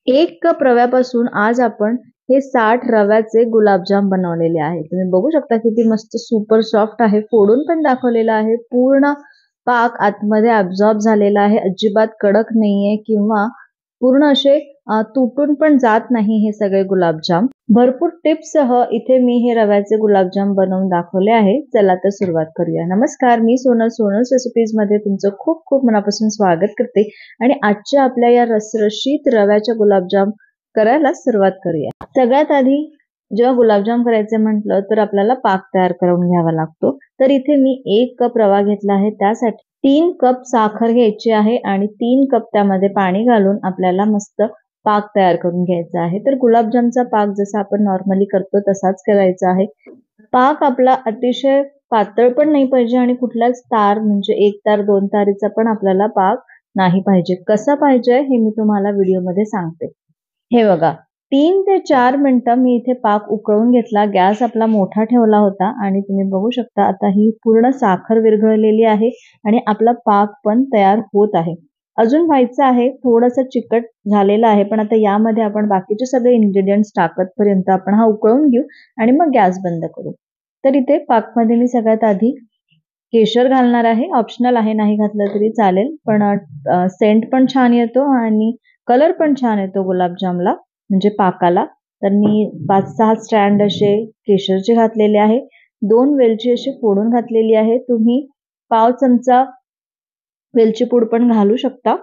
1 cup रव्यापासून आज आपण हे 60 रव्याचे गुलाबजाम बनवलेले आहे। तुम्ही बघू शकता किती मस्त सुपर सॉफ्ट आहे। फोडून पण दाखवलेला आहे। पूर्ण पाक आतमध्ये ॲब्झॉर्ब झालेला आहे। अजिबात कडक नाहीये किंवा पूर्ण असे तुटून पण जात नाही हे सगळे गुलाबजाम। भरपूर टिप्ससह इथे मी हे रव्याचे गुलाबजाम बनवून दाखवले आहे। चला तर सुरुवात करूया। नमस्कार, मी सोनल, सोनल्स रेसिपीज मध्ये तुमचं खूप खूप मनापासून स्वागत करते आणि आजच्या आपल्या या रसरशीत रव्याच्या गुलाबजाम करायला सुरुवात करूया। सगळ्यात आधी जेव्हा गुलाबजाम करायचे म्हटलं तर आपल्याला पाक तयार करून घ्यावा लागतो। तर इथे मी 1 कप रवा घेतला आहे। त्यासाठी 3 कप साखर घ्यायची आहे आणि 3 कप त्यामध्ये पाणी घालून आपल्याला मस्त पाक तयार करून घ्यायचा आहे। तर गुलाबजामचा पाक जसा आपण नॉर्मली करतो तसाच करायचा आहे। पाक आपला अतिशय पातळ पण नाही पाहिजे आणि कुठलाच तार म्हणजे 1 तार 2 तारीचा पण आपल्याला पाक नाही पाहिजे। कसा पाहिजे हे मी तुम्हाला व्हिडिओमध्ये सांगते। हे बघा, 3 ते 4 मिनिटं मी इथे पाक उकळून घेतला। गॅस आपला मोठा ठेवला होता आणि तुम्ही बघू शकता आता ही पूर्ण साखर विरघळलेली आहे आणि आपला पाक पण तयार होत आहे। अजून व्हायचं आहे, थोडंसं चिकट झालेलं आहे, पण आता यामध्ये आपण बाकीचे सगळे इन्ग्रेडियंट्स टाकतपर्यंत आपण हा उकळून घेऊ आणि मग गॅस बंद करू। तर इथे पाकमध्ये मी सगळ्यात आधी केशर घालणार आहे। ऑप्शनल आहे, नाही घातलं तरी चालेल, पण सेंट पण छान येतो आणि कलर पण छान येतो गुलाबजामला म्हणजे पाकाला। तर मी 5-6 स्ट्रँड असे केशरचे घातलेले आहे। 2 वेलची अशी फोडून घातलेली आहे। तुम्ही पाव चमचा वेलची पूड पण घालू शकता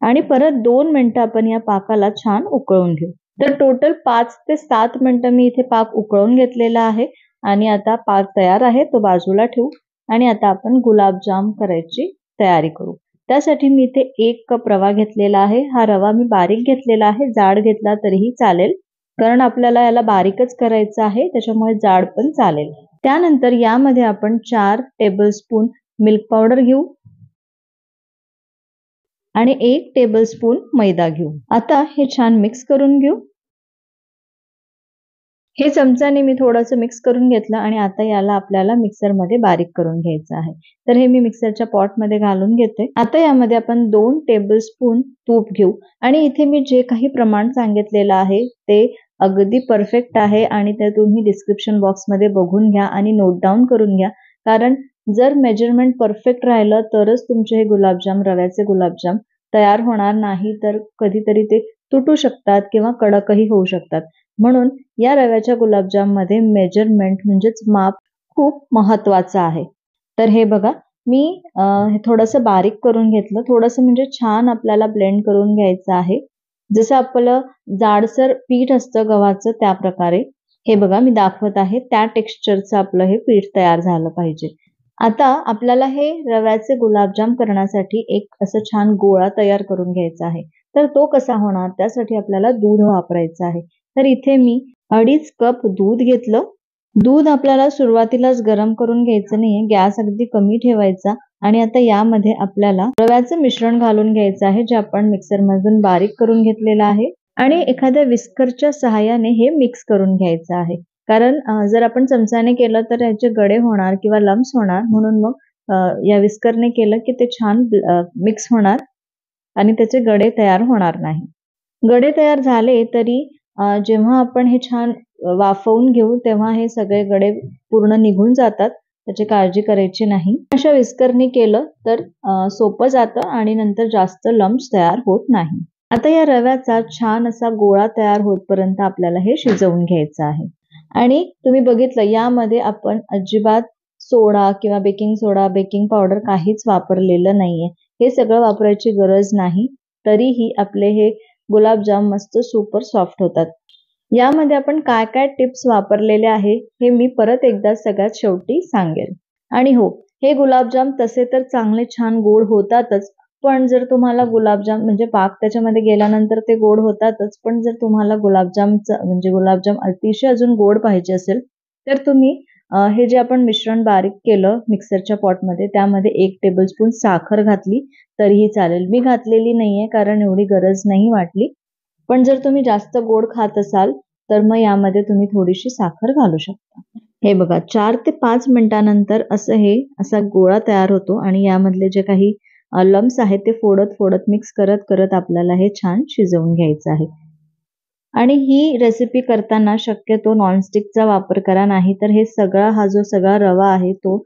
आणि परत 2 मिनिटं आपण या पाकाला छान उकळून घेऊ। तर टोटल 5 ते 7 मिनिटं मी इथे पाक उकळून घेतलेला आहे आणि आता पाक तयार आहे, तो बाजूला ठेवू आणि आता आपण गुलाबजाम करायची तयारी करू। त्यासाठी मी इथे 1 कप रवा घेतलेला आहे। हा रवा मी बारीक घेतलेला आहे, जाड घेतला तरीही चालेल, कारण आपल्याला याला बारीकच करायचं आहे, त्याच्यामुळे जाड पण चालेल। त्यानंतर यामध्ये आपण 4 टेबलस्पून मिल्क पावडर घेऊ आणि 1 टेबलस्पून मैदा घेऊ। आता हे छान मिक्स करून घेऊ। हे चमच्याने मी थोडंसं मिक्स करून घेतलं आणि आता याला आपल्याला मिक्सरमध्ये बारीक करून घ्यायचं आहे। तर हे मी मिक्सरच्या पॉटमध्ये घालून घेते। आता यामध्ये आपण 2 टेबलस्पून तूप घेऊ आणि इथे मी जे काही प्रमाण सांगितलेलं आहे ते अगदी परफेक्ट आहे आणि ते तुम्ही डिस्क्रिप्शन बॉक्समध्ये बघून घ्या आणि नोट डाऊन करून घ्या, कारण जर मेजरमेंट परफेक्ट राहिलं तरच तुमचे हे गुलाबजाम, रव्याचे गुलाबजाम तयार होणार, नाही तर कधीतरी ते तुटू शकतात किंवा कडकही होऊ शकतात। म्हणून या रव्याच्या गुलाबजाम मध्ये मेजरमेंट म्हणजेच माप खूप महत्त्वाचं आहे। तर हे बघा, मी हे थोडंसं बारीक करून घेतलं, थोडंसं म्हणजे छान आपल्याला ब्लेंड करून घ्यायचं आहे, जसं आपलं जाडसर पीठ असतं गव्हाचं त्या प्रकारे। हे बघा मी दाखवत आहे, त्या टेक्स्चरचं आपलं हे पीठ तयार झालं पाहिजे। आता आपल्याला हे रव्याचे गुलाबजाम करण्यासाठी एक असं छान गोळा तयार करून घ्यायचा आहे। तर तो कसा होणार, त्यासाठी आपल्याला दूध वापरायचं आहे। तर इथे मी 2.5 कप दूध घेतलं। दूध आपल्याला सुरुवातीलाच गरम करून घ्यायचं नाहीये, गॅस अगदी कमी ठेवायचा आणि आता यामध्ये आपल्याला रव्याचं मिश्रण घालून घ्यायचं आहे, जे आपण मिक्सरमधून बारीक करून घेतलेलं आहे आणि एखाद्या विस्करच्या सहाय्याने हे मिक्स करून घ्यायचं आहे, कारण जर आपण चमच्याने केलं तर याचे गडे होणार किंवा लम्स होणार, म्हणून मग या विस्करने केलं की ते छान मिक्स होणार आणि त्याचे गडे तयार होणार नाही। गडे तयार झाले तरी जेव्हा आपण हे छान वाफवून घेऊ तेव्हा हे सगळे गडे पूर्ण निघून जातात, त्याची काळजी करायची नाही। अशा विस्करने केलं तर सोपं जातं आणि नंतर जास्त लम्स तयार होत नाही। आता या रव्याचा छान असा गोळा तयार होतपर्यंत आपल्याला हे शिजवून घ्यायचं आहे आणि तुम्ही बघितलं यामध्ये आपण अजिबात सोडा किंवा बेकिंग सोडा, बेकिंग पावडर काहीच वापरलेलं नाहीये। हे सगळं वापरायची गरज नाही, तरीही आपले हे गुलाबजाम मस्त सुपर सॉफ्ट होतात। यामध्ये आपण काय काय टिप्स वापरलेले आहे हे मी परत एकदा सगळ्यात शेवटी सांगेल। आणि हो, हे गुलाबजाम तसे तर चांगले छान गोड होतातच, पण जर तुम्हाला गुलाबजाम म्हणजे पाक त्याच्यामध्ये गेल्यानंतर ते गोड होतातच, पण जर तुम्हाला गुलाबजाम अतिशय अजून गोड पाहिजे असेल तर तुम्ही हे जे आपण मिश्रण बारीक केलं मिक्सरच्या पॉटमध्ये त्यामध्ये 1 टेबलस्पून साखर घातली तरीही चालेल। मी घातलेली नाहीये कारण एवढी गरज नाही वाटली, पण जर तुम्ही जास्त गोड खात असाल तर मग यामध्ये तुम्ही थोडीशी साखर घालू शकता। हे बघा, 4 ते 5 मिनिटांनंतर असा गोळा तयार होतो आणि यामधले जे काही लम्स आहेत ते फोडत फोडत मिक्स करत करत आपल्याला हे छान शिजवून घ्यायचं आहे। आणि ही रेसिपी करताना शक्यतो नॉनस्टिकचा वापर करा, नाही तर हे हा जो सगळा रवा आहे तो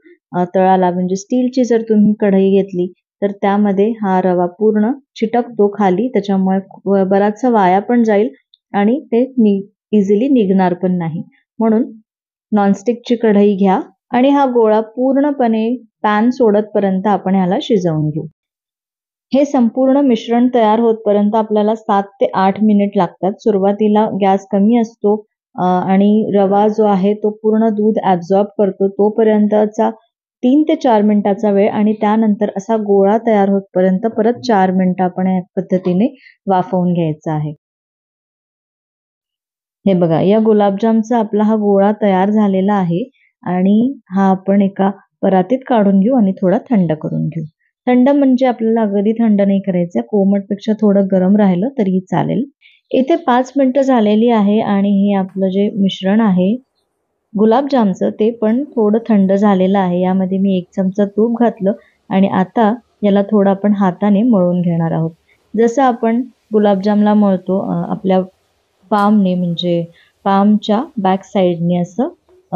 तळाला म्हणजे स्टीलची जर तुम्ही कढई घेतली तर त्यामध्ये हा रवा पूर्ण चिटकतो खाली, त्याच्यामुळे बराचसा वाया पण जाईल आणि ते इझिली निघणार पण नाही. म्हणून नॉनस्टिकची कढई घ्या आणि हा गोळा पूर्णपणे पॅन सोडतपर्यंत आपण ह्याला शिजवून घेऊ. हे संपूर्ण मिश्रण तयार होतपर्यंत आपल्याला 7 ते 8 मिनिट लागतात. सुरुवातीला गॅस कमी असतो आणि रवा जो आहे तो पूर्ण दूध ॲब्झॉर्ब करतो तोपर्यंतचा 3 ते 4 मिनिटाचा वेळ आणि त्यानंतर असा गोळा तयार होतपर्यंत परत 4 मिनिटं आपण या पद्धतीने वाफवून घ्यायचा आहे. हे बघा, या गुलाबजामचा आपला हा गोळा तयार झालेला आहे आणि हा आपण एका परातीत काढून घेऊ आणि थोडा थंड करून घेऊ. थंड म्हणजे आपल्याला अगदी थंड नाही करायचं, कोमटपेक्षा थोडं गरम राहिलं तरीही चालेल. इथे 5 मिनिटं झालेली आहे आणि हे आपलं जे मिश्रण आहे गुलाबजामचं ते पण थोडं थंड झालेलं आहे. यामध्ये मी 1 चमचा तूप घातलं आणि आता याला थोडं आपण हाताने मळून घेणार आहोत. जसं आपण गुलाबजामला मळतो आपल्या पामने म्हणजे पामच्या बॅक साईडने असं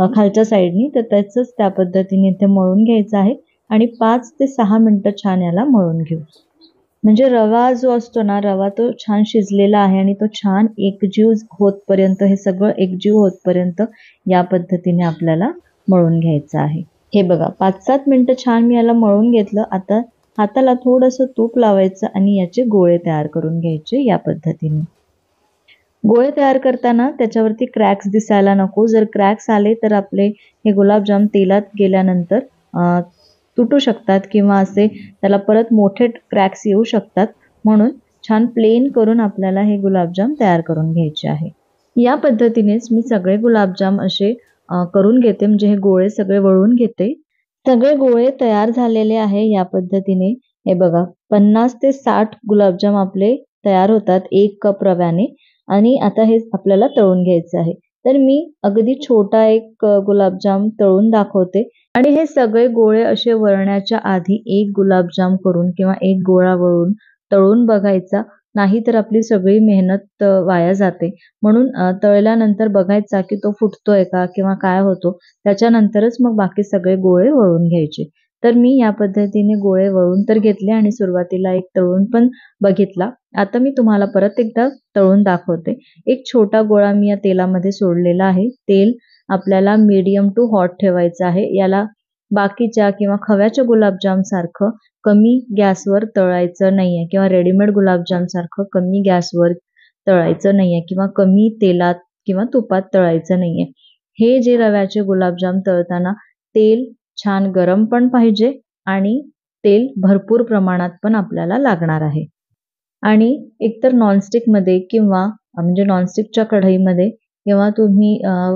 खालच्या साईडनी, तर त्याचंच त्या पद्धतीने इथे मळून घ्यायचं आहे आणि 5 ते 6 मिनिटं छान याला मळून घेऊ. म्हणजे रवा जो असतो ना, रवा तो छान शिजलेला आहे आणि तो छान एकजीव होतपर्यंत, हे सगळं एकजीव होतपर्यंत या पद्धतीने आपल्याला मळून घ्यायचं आहे. हे बघा 5-7 मिनिटं छान मी याला मळून घेतलं. आता हाताला थोडंसं तूप लावायचं आणि याचे गोळे तयार करून घ्यायचे या पद्धतीने. गोळे तयार करताना त्याच्यावरती क्रॅक्स दिसायला नको. जर क्रॅक्स आले तर आपले हे गुलाबजाम तेलात गेल्यानंतर तुटू शकतात किंवा असे त्याला परत मोठे क्रॅक्स येऊ शकतात. म्हणून छान प्लेन करून आपल्याला हे गुलाबजाम तयार करून घ्यायचे आहे. या पद्धतीनेच मी सगळे गुलाबजाम असे करून घेते, म्हणजे हे गोळे सगळे वळून घेते. सगळे गोळे तयार झालेले आहे या पद्धतीने. हे बघा 50 ते 60 गुलाबजाम आपले तयार होतात 1 कप रव्याने आणि आता हे आपल्याला तळून घ्यायचं आहे. तर मी अगदी छोटा एक गुलाबजाम तळून दाखवते आणि हे सगळे गोळे असे वळण्याच्या आधी एक गुलाबजाम करून किंवा एक गोळा वळून तळून बघायचा, नाही तर आपली सगळी मेहनत वाया जाते. म्हणून तळल्यानंतर बघायचा की तो फुटतोय का किंवा काय होतो, त्याच्यानंतरच मग बाकी सगळे गोळे वळून घ्यायचे. तर मी या पद्धतीने गोळे वळून तर घेतले आणि सुरुवातीला एक तळून पण बघितला. आता मी तुम्हाला परत एकदा तळून दाखवते. एक छोटा गोळा मी या तेलामध्ये सोडलेला आहे. तेल आपल्याला मीडियम टू हॉट ठेवायचं आहे. याला बाकीच्या किंवा खव्याच्या गुलाबजाम सारखं कमी गॅसवर तळायचं नाहीये किंवा रेडीमेड गुलाबजाम सारखं कमी गॅसवर तळायचं नाहीये किंवा कमी तेलात किंवा तुपात तळायचं नाहीये. हे जे रव्याचे गुलाबजाम तळताना तेल छान गरम पण पाहिजे आणि तेल भरपूर प्रमाणात पण आपल्याला लागणार आहे. आणि एकतर नॉनस्टिकमध्ये किंवा म्हणजे नॉनस्टिकच्या कढईमध्ये किंवा तुम्ही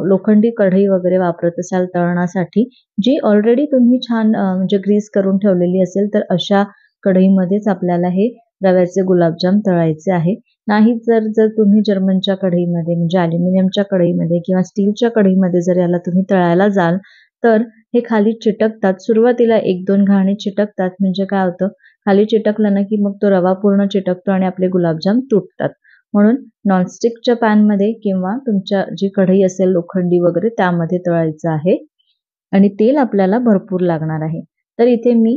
लोखंडी कढई वगैरे वापरत असाल तळण्यासाठी, जी ऑलरेडी तुम्ही छान म्हणजे ग्रीस करून ठेवलेली असेल, तर अशा कढईमध्येच आपल्याला हे रव्याचे गुलाबजाम तळायचे आहे. नाही जर तुम्ही जर्मनच्या कढईमध्ये म्हणजे ॲल्युमिनियमच्या कढईमध्ये किंवा स्टीलच्या कढईमध्ये जर याला तुम्ही तळायला जाल, तर हे खाली चिटकतात. सुरुवातीला 1-2 घाणे चिटकतात, म्हणजे काय होतं खाली चिटकलं ना की मग तो रवा पूर्ण चिटकतो आणि आपले गुलाबजाम तुटतात. म्हणून नॉनस्टिकच्या पॅनमध्ये किंवा तुमच्या जी कढई असेल लोखंडी वगैरे त्यामध्ये तळायचं आहे आणि तेल आपल्याला भरपूर लागणार आहे. तर इथे मी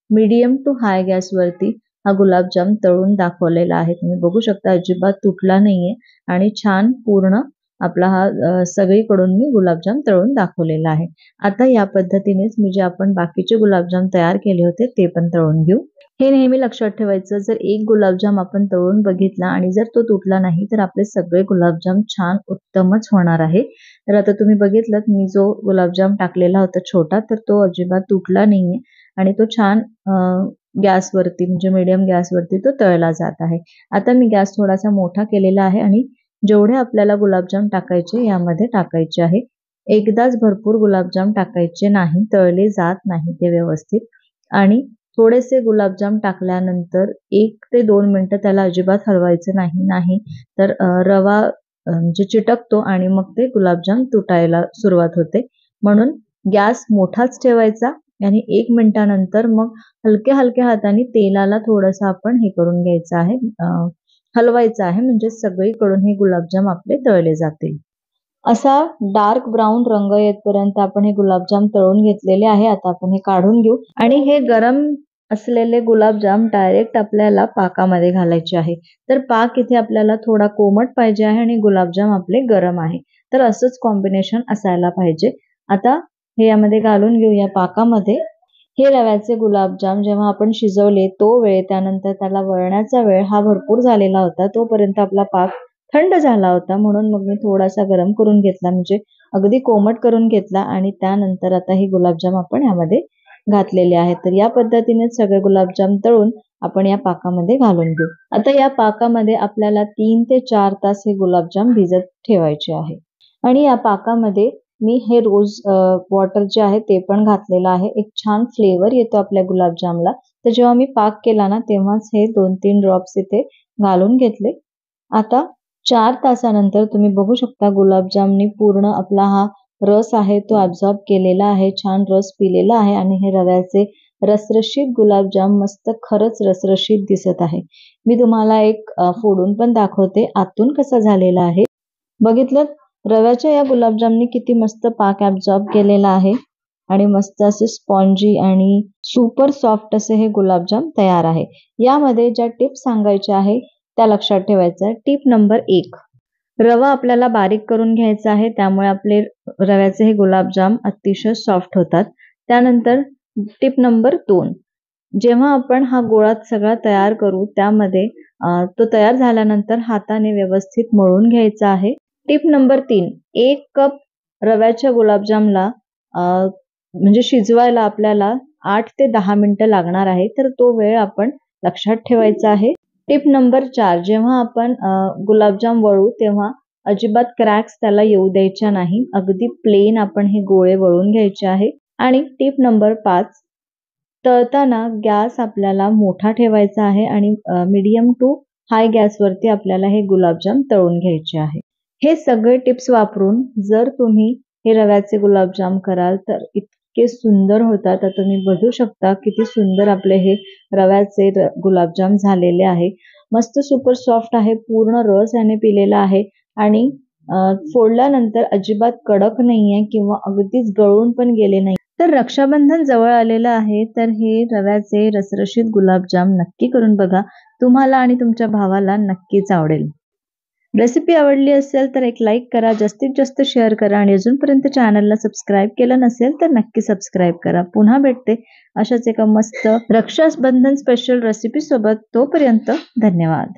मीडियम टू हाय गॅसवरती हा गुलाबजाम तळून दाखवलेला आहे. तुम्ही बघू शकता अजिबात तुटला नाहीये आणि छान पूर्ण आपला हा सगळीकडून मी गुलाबजाम तळून दाखवलेला आहे. आता या पद्धतीनेच मी जे आपण बाकीचे गुलाबजाम तयार केले होते ते पण तळून घेऊ. हे नेहमी लक्षात ठेवायचं, जर एक गुलाबजाम आपण तळून बघितला आणि जर तो तुटला नाही तर आपले सगळे गुलाबजाम छान उत्तमच होणार आहे. तर आता तुम्ही बघितलंत मी जो गुलाबजाम टाकलेला होता छोटा, तर तो अजिबात तुटला नाहीये आणि तो छान गॅसवरती म्हणजे मीडियम गॅसवरती तो तळला जात आहे. आता मी गॅस थोडासा मोठा केलेला आहे आणि जेवढे आपल्याला गुलाबजाम टाकायचे यामध्ये टाकायचे आहे. एकदाच भरपूर गुलाबजाम टाकायचे नाही, तळले जात नाही ते व्यवस्थित. आणि थोडेसे गुलाबजाम टाकल्यानंतर 1 ते 2 मिनिटं त्याला अजिबात हलवायचं नाही, तर रवा म्हणजे चिटकतो आणि मग ते गुलाबजाम तुटायला सुरुवात होते. म्हणून गॅस मोठाच ठेवायचा आणि 1 मिनिटानंतर मग हलक्या हाताने तेलाला थोडंसं आपण हे करून घ्यायचं आहे, हलवायचं आहे, म्हणजे सगळीकडून हे गुलाबजाम आपले तळले जातील. असा डार्क ब्राऊन रंग येतपर्यंत आपण हे गुलाबजाम तळून घेतलेले आहे. आता आपण हे काढून घेऊ आणि हे गरम असलेले गुलाबजाम डायरेक्ट आपल्याला पाकामध्ये घालायचे आहे. तर पाक इथे आपल्याला थोडा कोमट पाहिजे आहे आणि गुलाबजाम आपले गरम आहे. तर असंच कॉम्बिनेशन असायला पाहिजे. आता हे यामध्ये घालून घेऊ या पाकामध्ये. हे रव्याचे गुलाबजाम जेव्हा आपण शिजवले तो वेळ, त्यानंतर त्याला वळण्याचा वेळ हा भरपूर झालेला होता. तोपर्यंत आपला पाक थंड झाला होता, म्हणून मग मी थोडासा गरम करून घेतला, म्हणजे अगदी कोमट करून घेतला आणि त्यानंतर आता हे गुलाबजाम आपण यामध्ये घातलेले आहेत. तर या पद्धतीने सगळे गुलाबजाम तळून आपण या पाकामध्ये घालून घेऊ. आता या पाकामध्ये आपल्याला 3 ते 4 तास हे गुलाबजाम भिजत ठेवायचे आहे आणि या पाकामध्ये मी हे रोज वॉटर जे आहे ते पण घातलेलं आहे. एक छान फ्लेवर येतो आपल्या गुलाबजामला. तर जेव्हा मी पाक केला ना तेव्हाच हे 2-3 ड्रॉप्स इथे घालून घेतले. आता 4 तासानंतर तुम्ही बघू शकता गुलाबजामनी पूर्ण आपला हा रस आहे तो ॲब्झॉर्ब केलेला आहे, छान रस पिलेला आहे आणि हे रव्याचे रसरशीत गुलाबजाम मस्त खरंच रसरशीत दिसत आहे. मी तुम्हाला एक फोडून पण दाखवते आतून कसा झालेला आहे. बघितलं, रव्याच्या या गुलाबजामनी किती मस्त पाक ॲब्झॉर्ब केलेला आहे आणि मस्त असे स्पॉन्जी आणि सुपर सॉफ्ट असे हे गुलाबजाम तयार आहे. यामध्ये ज्या टिप्स सांगायच्या आहे त्या लक्षात ठेवायचं आहे. टिप नंबर 1, रवा आपल्याला बारीक करून घ्यायचा आहे, त्यामुळे आपले रव्याचे हे गुलाबजाम अतिशय सॉफ्ट होतात. त्यानंतर टिप नंबर 2, जेव्हा आपण हा गोळा सगळा तयार करू त्यामध्ये तो तयार झाल्यानंतर हाताने व्यवस्थित मळून घ्यायचा आहे. टिप नंबर 3, 1 कप रव्याच्या गुलाबजामला म्हणजे शिजवायला आपल्याला 8 ते 10 मिनिटं लागणार आहे, तर तो वेळ आपण लक्षात ठेवायचा आहे. टिप नंबर 4, जेव्हा आपण गुलाबजाम वळू तेव्हा अजिबात क्रॅक्स त्याला येऊ द्यायच्या नाही. अगदी प्लेन आपण हे गोळे वळून घ्यायचे आहे. आणि टिप नंबर 5, तळताना गॅस आपल्याला मोठा ठेवायचा आहे आणि मीडियम टू हाय गॅसवरती आपल्याला हे गुलाबजाम तळून घ्यायचे आहे. हे सगळे टिप्स वापरून जर तुम्ही हे रव्याचे गुलाबजाम कराल तर इतके सुंदर होतात. आता तुम्ही बघू शकता किती सुंदर आपले हे रव्याचे गुलाबजाम झालेले आहे. मस्त सुपर सॉफ्ट आहे, पूर्ण रस याने पिलेला आहे आणि फोडल्यानंतर अजिबात कडक नाहीये किंवा अगदीच गळून पण गेले नाही. तर रक्षाबंधन जवळ आलेलं आहे, तर हे रव्याचे रसरशीत गुलाबजाम नक्की करून बघा. तुम्हाला आणि तुमच्या भावाला नक्कीच आवडेल. रेसिपी आवडली असेल तर एक लाईक करा, जास्तीत जास्त शेअर करा आणि अजूनपर्यंत चॅनलला सबस्क्राईब केलं नसेल तर नक्की सबस्क्राईब करा. पुन्हा भेटते अशाच एका मस्त रक्षाबंधन स्पेशल रेसिपी सोबत. तोपर्यंत धन्यवाद.